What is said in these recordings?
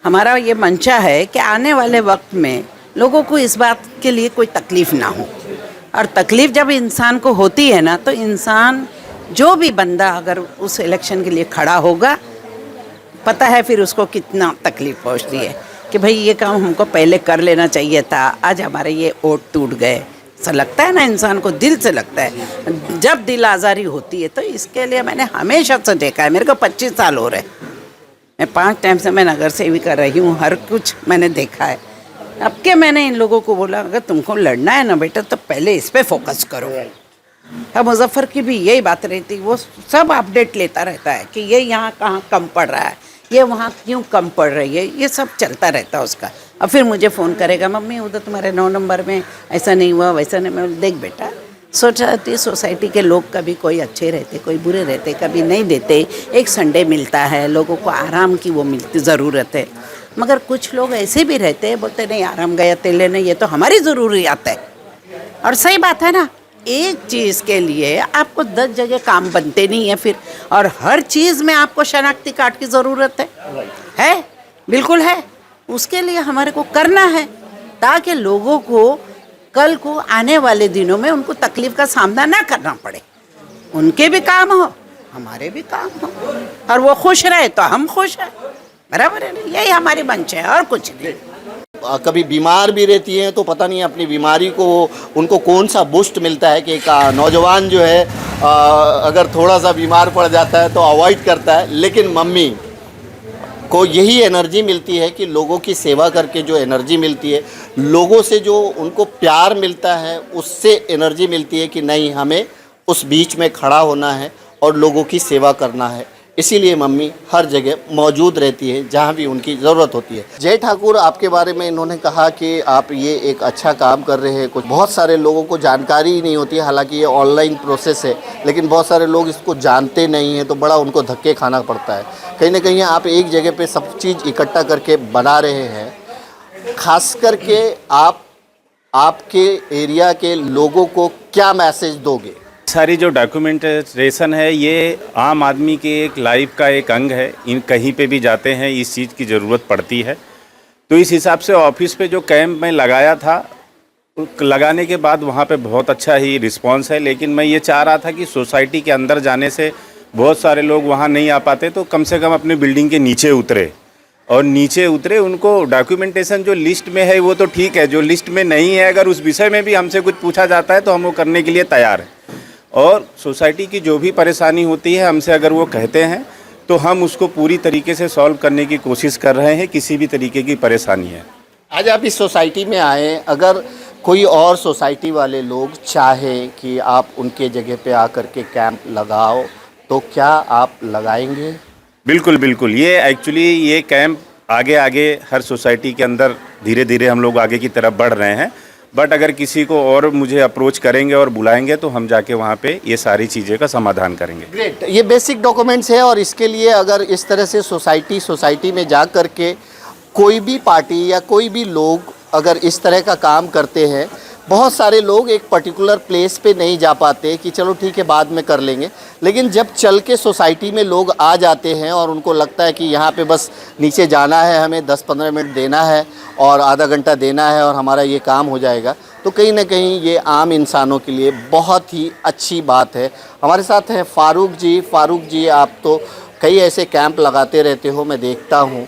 हमारा ये मंशा है कि आने वाले वक्त में लोगों को इस बात के लिए कोई तकलीफ़ ना हो। और तकलीफ़ जब इंसान को होती है ना, तो इंसान जो भी बंदा अगर उस इलेक्शन के लिए खड़ा होगा, पता है फिर उसको कितना तकलीफ़ पहुंचती है कि भाई ये काम हमको पहले कर लेना चाहिए था, आज हमारे ये वोट टूट गए। ऐसा लगता है ना, इंसान को दिल से लगता है। जब दिल आज़ारी होती है तो इसके लिए मैंने हमेशा से देखा है। मेरे को 25 साल हो रहे, मैं 5 टाइम से मैं नगर सेवी कर रही हूँ, हर कुछ मैंने देखा है। अब के मैंने इन लोगों को बोला, अगर तुमको लड़ना है ना बेटा, तो पहले इस पे फोकस करो। अब मुजफ्फर की भी यही बात रहती, वो सब अपडेट लेता रहता है कि ये यहाँ कहाँ कम पड़ रहा है, ये वहाँ क्यों कम पड़ रही है, ये सब चलता रहता है उसका। और फिर मुझे फ़ोन करेगा, मम्मी उधर तुम्हारे 9 नंबर में ऐसा नहीं हुआ, वैसा नहीं। मैं देख बेटा, सोचती सोसाइटी के लोग कभी कोई अच्छे रहते, कोई बुरे रहते, कभी नहीं देते। एक संडे मिलता है, लोगों को आराम की वो मिलती ज़रूरत है। मगर कुछ लोग ऐसे भी रहते हैं, बोलते नहीं आराम गया तेल लेने, ये तो हमारी ज़रूरियात है। और सही बात है ना, एक चीज़ के लिए आपको 10 जगह काम बनते नहीं है फिर। और हर चीज़ में आपको शनाख्ती कार्ड की ज़रूरत है, बिल्कुल है। उसके लिए हमारे को करना है, ताकि लोगों को कल को आने वाले दिनों में उनको तकलीफ़ का सामना ना करना पड़े। उनके भी काम हो, हमारे भी काम हो, और वो खुश रहे तो हम खुश हैं। बराबर है ना, यही हमारी मंशा है और कुछ नहीं। कभी बीमार भी रहती हैं तो पता नहीं अपनी बीमारी को उनको कौन सा बूस्ट मिलता है कि एक नौजवान जो है अगर थोड़ा सा बीमार पड़ जाता है तो अवॉइड करता है, लेकिन मम्मी को यही एनर्जी मिलती है कि लोगों की सेवा करके जो एनर्जी मिलती है, लोगों से जो उनको प्यार मिलता है, उससे एनर्जी मिलती है कि नहीं, हमें उस बीच में खड़ा होना है और लोगों की सेवा करना है। इसीलिए मम्मी हर जगह मौजूद रहती है जहाँ भी उनकी ज़रूरत होती है। जय ठाकुर, आपके बारे में इन्होंने कहा कि आप ये एक अच्छा काम कर रहे हैं। कुछ बहुत सारे लोगों को जानकारी ही नहीं होती है, हालांकि ये ऑनलाइन प्रोसेस है, लेकिन बहुत सारे लोग इसको जानते नहीं हैं, तो बड़ा उनको धक्के खाना पड़ता है। कहीं ना कहीं आप एक जगह पे सब चीज़ इकट्ठा करके बना रहे हैं। खास करके आप आपके एरिया के लोगों को क्या मैसेज दोगे? सारी जो डॉक्यूमेंटेशन है, ये आम आदमी के एक लाइफ का एक अंग है। इन कहीं पे भी जाते हैं इस चीज़ की ज़रूरत पड़ती है। तो इस हिसाब से ऑफिस पे जो कैंप मैं लगाया था, लगाने के बाद वहाँ पे बहुत अच्छा ही रिस्पांस है। लेकिन मैं ये चाह रहा था कि सोसाइटी के अंदर जाने से बहुत सारे लोग वहाँ नहीं आ पाते, तो कम से कम अपने बिल्डिंग के नीचे उतरे, और नीचे उतरे उनको डॉक्यूमेंटेशन जो लिस्ट में है वो तो ठीक है, जो लिस्ट में नहीं है अगर उस विषय में भी हमसे कुछ पूछा जाता है तो हम वो करने के लिए तैयार हैं। और सोसाइटी की जो भी परेशानी होती है हमसे अगर वो कहते हैं तो हम उसको पूरी तरीके से सॉल्व करने की कोशिश कर रहे हैं, किसी भी तरीके की परेशानी है। आज आप इस सोसाइटी में आए, अगर कोई और सोसाइटी वाले लोग चाहे कि आप उनके जगह पे आकर के कैंप लगाओ, तो क्या आप लगाएंगे? बिल्कुल बिल्कुल, ये एक्चुअली ये कैंप आगे आगे हर सोसाइटी के अंदर धीरे धीरे हम लोग आगे की तरफ बढ़ रहे हैं। बट अगर किसी को और मुझे अप्रोच करेंगे और बुलाएंगे तो हम जाके वहाँ पे ये सारी चीज़ें का समाधान करेंगे। ग्रेट, ये बेसिक डॉक्यूमेंट्स है। और इसके लिए अगर इस तरह से सोसाइटी में जा कर के कोई भी पार्टी या कोई भी लोग अगर इस तरह का काम करते हैं, बहुत सारे लोग एक पर्टिकुलर प्लेस पे नहीं जा पाते कि चलो ठीक है बाद में कर लेंगे, लेकिन जब चल के सोसाइटी में लोग आ जाते हैं और उनको लगता है कि यहाँ पे बस नीचे जाना है, हमें 10-15 मिनट देना है और आधा घंटा देना है और हमारा ये काम हो जाएगा, तो कहीं ना कहीं ये आम इंसानों के लिए बहुत ही अच्छी बात है। हमारे साथ हैं फ़ारूक जी। फ़ारूक जी, आप तो कई ऐसे कैंप लगाते रहते हो, मैं देखता हूँ।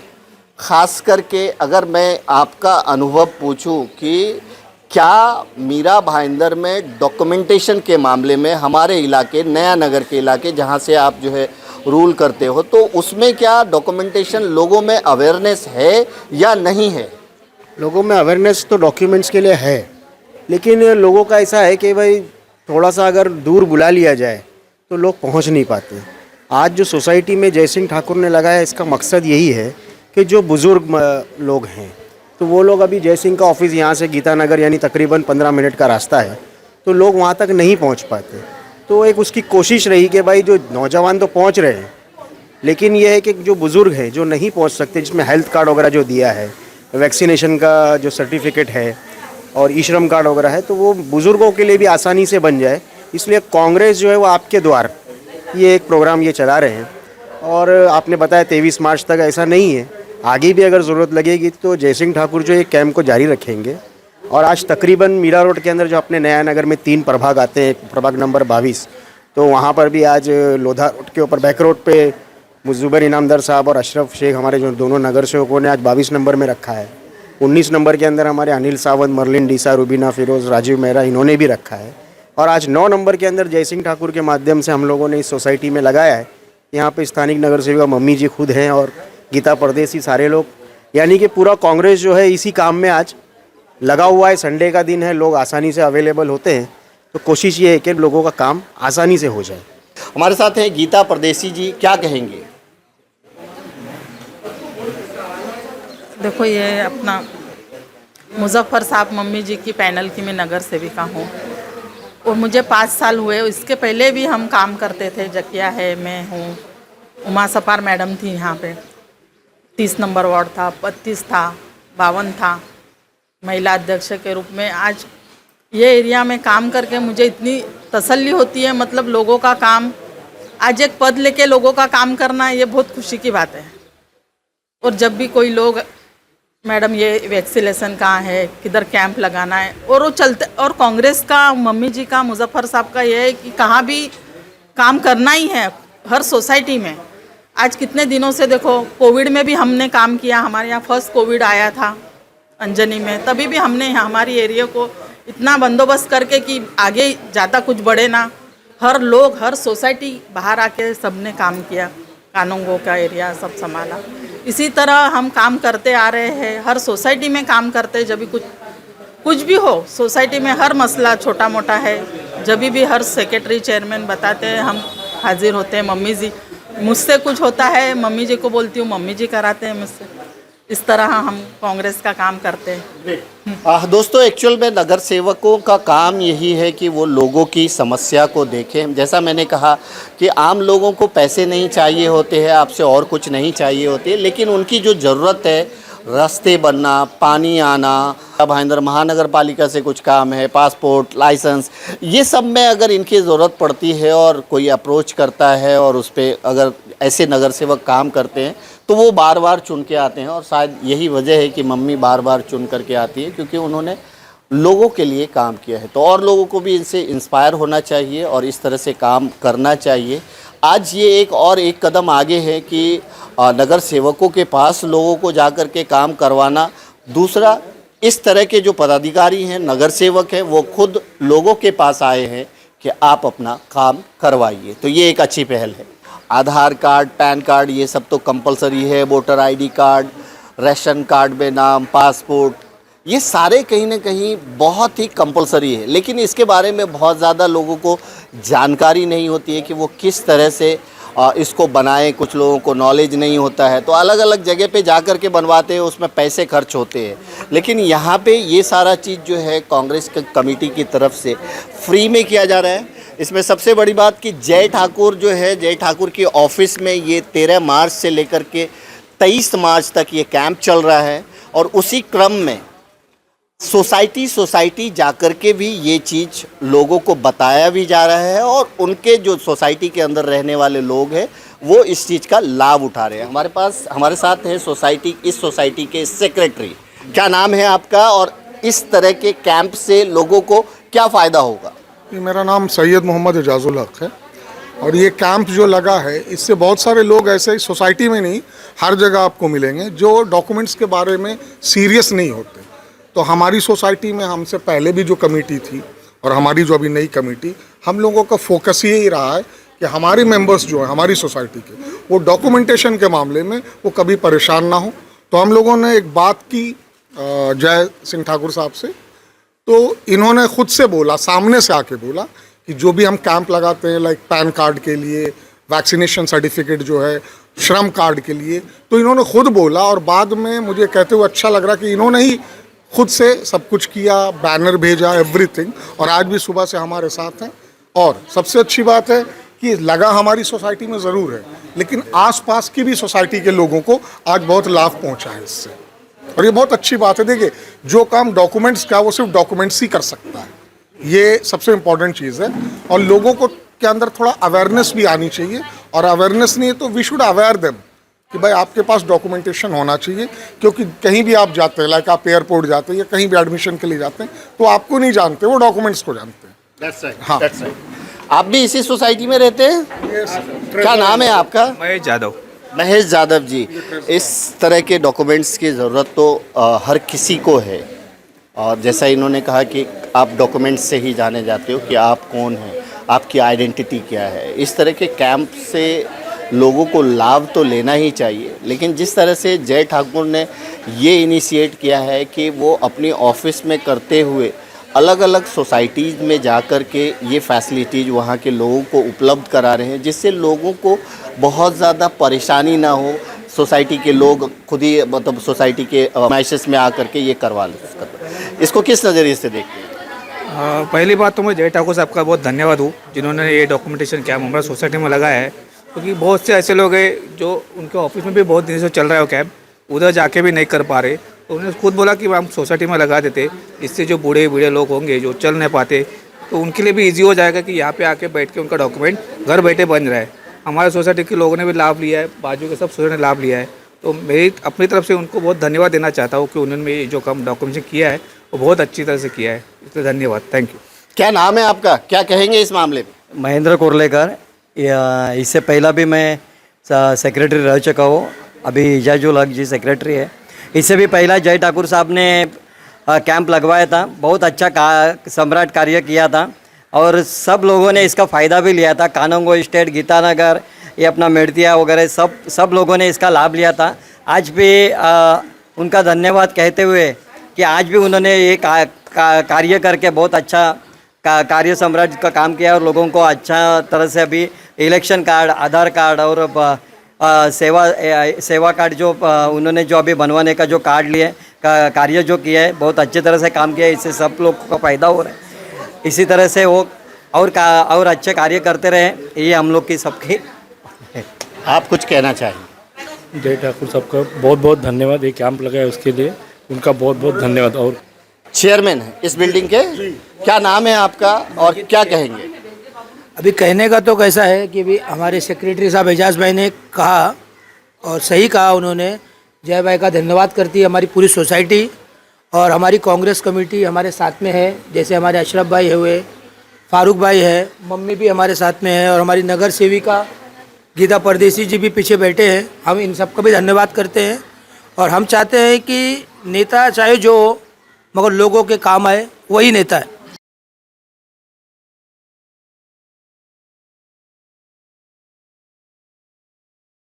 ख़ास करके अगर मैं आपका अनुभव पूछूं कि क्या मीरा भाईंदर में डॉक्यूमेंटेशन के मामले में हमारे इलाके, नया नगर के इलाके जहां से आप जो है रूल करते हो, तो उसमें क्या डॉक्यूमेंटेशन लोगों में अवेयरनेस है या नहीं है? लोगों में अवेयरनेस तो डॉक्यूमेंट्स के लिए है, लेकिन लोगों का ऐसा है कि भाई थोड़ा सा अगर दूर बुला लिया जाए तो लोग पहुंच नहीं पाते। आज जो सोसाइटी में जय सिंह ठाकुर ने लगाया, इसका मकसद यही है कि जो बुज़ुर्ग लोग हैं, तो वो लोग, अभी जय सिंह का ऑफिस यहाँ से गीता नगर यानी तकरीबन 15 मिनट का रास्ता है, तो लोग वहाँ तक नहीं पहुँच पाते। तो एक उसकी कोशिश रही कि भाई जो नौजवान तो पहुँच रहे हैं, लेकिन ये है कि जो बुज़ुर्ग हैं जो नहीं पहुँच सकते, जिसमें हेल्थ कार्ड वगैरह जो दिया है, वैक्सीनेशन का जो सर्टिफिकेट है और ई श्रम कार्ड वगैरह है, तो वो बुज़ुर्गों के लिए भी आसानी से बन जाए, इसलिए कांग्रेस जो है वो आपके द्वार ये एक प्रोग्राम ये चला रहे हैं। और आपने बताया 23 मार्च तक, ऐसा नहीं है, आगे भी अगर ज़रूरत लगेगी तो जयसिंह ठाकुर जो ये कैंप को जारी रखेंगे। और आज तकरीबन मीरा रोड के अंदर जो अपने नया नगर में 3 प्रभाग आते हैं, प्रभाग नंबर 22, तो वहाँ पर भी आज लोधा रोड के ऊपर बैक रोड पे मुजुबर इनामदार साहब और अशरफ शेख हमारे जो दोनों नगर सेवकों ने आज 22 नंबर में रखा है। 19 नंबर के अंदर हमारे अनिल सावंत, मर्लिन डीसा, रुबीना फिरोज़, राजीव मेहरा, इन्होंने भी रखा है। और आज 9 नंबर के अंदर जयसिंह ठाकुर के माध्यम से हम लोगों ने इस सोसाइटी में लगाया है। यहाँ पे स्थानिक नगर सेविका मम्मी जी खुद हैं और गीता परदेसी, सारे लोग, यानी कि पूरा कांग्रेस जो है इसी काम में आज लगा हुआ है। संडे का दिन है, लोग आसानी से अवेलेबल होते हैं, तो कोशिश ये है कि लोगों का काम आसानी से हो जाए। हमारे साथ हैं गीता परदेसी जी, क्या कहेंगे? देखो, ये अपना मुजफ्फर साहब मम्मी जी की पैनल की मैं नगर सेविका हूँ और मुझे 5 साल हुए। इसके पहले भी हम काम करते थे। जकिया है, मैं हूँ, उमा सपार मैडम थी यहाँ पे, 30 नंबर वार्ड था, 32 था, 52 था, महिला अध्यक्ष के रूप में। आज ये एरिया में काम करके मुझे इतनी तसल्ली होती है। मतलब लोगों का काम, आज एक पद लेके लोगों का काम करना, ये बहुत खुशी की बात है। और जब भी कोई लोग, मैडम ये वैक्सीनेशन कहाँ है, किधर कैंप लगाना है, और वो चलते। और कांग्रेस का, मम्मी जी का, मुजफ्फर साहब का ये है कि कहाँ भी काम करना ही है, हर सोसाइटी में। आज कितने दिनों से देखो, कोविड में भी हमने काम किया। हमारे यहाँ फर्स्ट कोविड आया था अंजनी में, तभी भी हमने हमारी एरिया को इतना बंदोबस्त करके कि आगे ज़्यादा कुछ बढ़े ना। हर लोग, हर सोसाइटी बाहर आके सबने काम किया, कानूंगो का एरिया सब संभाला। इसी तरह हम काम करते आ रहे हैं, हर सोसाइटी में काम करते। जब भी कुछ भी हो सोसाइटी में, हर मसला छोटा मोटा है, जब भी हर सेक्रेटरी, चेयरमैन बताते हैं, हम हाजिर होते हैं। मम्मी जी, मुझसे कुछ होता है मम्मी जी को बोलती हूँ, मम्मी जी कराते हैं मुझसे। इस तरह हम कांग्रेस का काम करते हैं। दोस्तों, एक्चुअल में नगर सेवकों का काम यही है कि वो लोगों की समस्या को देखें। जैसा मैंने कहा कि आम लोगों को पैसे नहीं चाहिए होते हैं, आपसे और कुछ नहीं चाहिए होती है, लेकिन उनकी जो ज़रूरत है, रास्ते बनना, पानी आना, भाईंदर महानगर पालिका से कुछ काम है, पासपोर्ट, लाइसेंस, ये सब में अगर इनकी ज़रूरत पड़ती है और कोई अप्रोच करता है और उस पर अगर ऐसे नगर सेवक काम करते हैं तो वो बार बार चुन के आते हैं। और शायद यही वजह है कि मम्मी बार बार चुन करके आती है, क्योंकि उन्होंने लोगों के लिए काम किया है। तो और लोगों को भी इनसे इंस्पायर होना चाहिए और इस तरह से काम करना चाहिए। आज ये एक कदम आगे है कि नगर सेवकों के पास लोगों को जा कर के काम करवाना। दूसरा, इस तरह के जो पदाधिकारी हैं, नगर सेवक हैं, वो खुद लोगों के पास आए हैं कि आप अपना काम करवाइए। तो ये एक अच्छी पहल है। आधार कार्ड, पैन कार्ड, ये सब तो कंपलसरी है। Voter ID card, ration card में नाम, पासपोर्ट, ये सारे कहीं ना कहीं बहुत ही कंपलसरी है। लेकिन इसके बारे में बहुत ज़्यादा लोगों को जानकारी नहीं होती है कि वो किस तरह से इसको बनाएं। कुछ लोगों को नॉलेज नहीं होता है, तो अलग अलग जगह पे जा कर के बनवाते हैं, उसमें पैसे खर्च होते हैं। लेकिन यहाँ पे ये सारा चीज़ जो है कांग्रेस कमेटी की तरफ से फ्री में किया जा रहा है। इसमें सबसे बड़ी बात कि जय ठाकुर जो है, जय ठाकुर के ऑफिस में ये 13 मार्च से लेकर के 23 मार्च तक ये कैंप चल रहा है। और उसी क्रम में सोसाइटी जा कर के भी ये चीज़ लोगों को बताया भी जा रहा है और उनके जो सोसाइटी के अंदर रहने वाले लोग हैं वो इस चीज़ का लाभ उठा रहे हैं। हमारे साथ हैं इस सोसाइटी के सेक्रेटरी। क्या नाम है आपका और इस तरह के कैंप से लोगों को क्या फ़ायदा होगा? मेरा नाम सैयद मोहम्मद एजाजुल हक है और ये कैंप जो लगा है, इससे बहुत सारे लोग ऐसे ही सोसाइटी में नहीं, हर जगह आपको मिलेंगे जो डॉक्यूमेंट्स के बारे में सीरियस नहीं होते। तो हमारी सोसाइटी में हमसे पहले भी जो कमेटी थी और हमारी जो अभी नई कमेटी, हम लोगों का फोकस यही रहा है कि हमारे मेंबर्स जो हैं हमारी सोसाइटी के, वो डॉक्यूमेंटेशन के मामले में वो कभी परेशान ना हो। तो हम लोगों ने एक बात की जय सिंह ठाकुर साहब से, तो इन्होंने खुद से बोला, सामने से आके बोला कि जो भी हम कैंप लगाते हैं, लाइक पैन कार्ड के लिए, वैक्सीनेशन सर्टिफिकेट जो है, श्रम कार्ड के लिए, तो इन्होंने खुद बोला। और बाद में मुझे कहते हुए अच्छा लग रहा कि इन्होंने ही खुद से सब कुछ किया, बैनर भेजा, एवरीथिंग। और आज भी सुबह से हमारे साथ हैं। और सबसे अच्छी बात है कि लगा हमारी सोसाइटी में ज़रूर है, लेकिन आसपास की भी सोसाइटी के लोगों को आज बहुत लाभ पहुंचा है इससे, और ये बहुत अच्छी बात है। देखिए, जो काम डॉक्यूमेंट्स का, वो सिर्फ डॉक्यूमेंट्स ही कर सकता है, ये सबसे इम्पॉर्टेंट चीज़ है। और लोगों को के अंदर थोड़ा अवेयरनेस भी आनी चाहिए, और अवेयरनेस नहीं है तो वी शुड अवेयर देम कि भाई आपके पास डॉक्यूमेंटेशन होना चाहिए, क्योंकि कहीं भी आप जाते हैं, लाइक आप एयरपोर्ट जाते हैं या कहीं भी एडमिशन के लिए जाते हैं, तो आपको नहीं जानते, वो डॉक्यूमेंट्स को जानते हैं। दैट्स राइट, हाँ। That's right. आप भी इसी सोसाइटी में रहते हैं? क्या नाम है आपका? महेश यादव। महेश यादव जी, इस तरह के डॉक्यूमेंट्स की ज़रूरत तो हर किसी को है, और जैसा इन्होंने कहा कि आप डॉक्यूमेंट्स से ही जाने जाते हो कि आप कौन हैं, आपकी आइडेंटिटी क्या है। इस तरह के कैंप से लोगों को लाभ तो लेना ही चाहिए, लेकिन जिस तरह से जय ठाकुर ने ये इनिशिएट किया है कि वो अपनी ऑफिस में करते हुए अलग अलग सोसाइटीज़ में जा कर के ये फैसिलिटीज़ वहाँ के लोगों को उपलब्ध करा रहे हैं, जिससे लोगों को बहुत ज़्यादा परेशानी ना हो। सोसाइटी के लोग खुद ही मतलब सोसाइटी के मैसेज में आकर के ये करवा लें। इसको किस नज़रिए से देखते हैं? पहली बात तो मैं जय ठाकुर साहब का बहुत धन्यवाद हूँ जिन्होंने ये डॉक्यूमेंटेशन कैम्प हमारा सोसाइटी में लगाया है, क्योंकि बहुत से ऐसे लोग हैं जो उनके ऑफिस में भी बहुत दिन से चल रहा है वो कैम्प, उधर जाके भी नहीं कर पा रहे, तो उन्होंने खुद बोला कि हम सोसाइटी में लगा देते, इससे जो बूढ़े लोग होंगे जो चल नहीं पाते तो उनके लिए भी ईजी हो जाएगा कि यहाँ पे आके बैठ के उनका डॉक्यूमेंट घर बैठे बन रहा है। हमारे सोसाइटी के लोगों ने भी लाभ लिया है, बाजू के सब सोसाइटी ने लाभ लिया है, तो मेरी अपनी तरफ से उनको बहुत धन्यवाद देना चाहता हूँ कि उन्होंने ये जो काम डॉक्यूमेंटेशन किया है वो बहुत अच्छी तरह से किया है, इसलिए धन्यवाद, थैंक यू। क्या नाम है आपका, क्या कहेंगे इस मामले में? महेंद्र कोरलेकर। इससे पहला भी मैं सेक्रेटरी रह चुका हूँ, अभी इजाजुल हक जी सेक्रेटरी है। इससे भी पहला जय ठाकुर साहब ने कैंप लगवाया था, बहुत अच्छा सम्राट कार्य किया था और सब लोगों ने इसका फ़ायदा भी लिया था। कानंगो स्टेट, गीतानगर, ये अपना मेड़तिया वगैरह सब लोगों ने इसका लाभ लिया था। आज भी उनका धन्यवाद कहते हुए कि आज भी उन्होंने ये कार्य करके बहुत अच्छा कार्य सम्राट का काम किया और लोगों को अच्छा तरह से अभी इलेक्शन कार्ड, आधार कार्ड और सेवा कार्ड जो उन्होंने जो अभी बनवाने का जो कार्ड लिए कार्य जो किया है, बहुत अच्छे तरह से काम किया है, इससे सब लोग को फ़ायदा हो रहा है। इसी तरह से वो और अच्छे कार्य करते रहे, ये हम लोग की सबकी। आप कुछ कहना चाहिए? जय ठाकुर साहब का बहुत बहुत धन्यवाद, ये कैंप लगाया उसके लिए उनका बहुत बहुत धन्यवाद। और चेयरमैन है इस बिल्डिंग के, क्या नाम है आपका और क्या कहेंगे? अभी कहने का तो कैसा है कि अभी हमारे सेक्रेटरी साहब एजाज भाई ने कहा और सही कहा, उन्होंने जय भाई का धन्यवाद करती है हमारी पूरी सोसाइटी और हमारी कांग्रेस कमेटी हमारे साथ में है, जैसे हमारे अशरफ भाई हुए, फारूक भाई है, मम्मी भी हमारे साथ में है और हमारी नगर सेविका गीता परदेसी जी भी पीछे बैठे हैं। हम इन सब का भी धन्यवाद करते हैं और हम चाहते हैं कि नेता चाहे जो हो मगर लोगों के काम आए वही नेता है।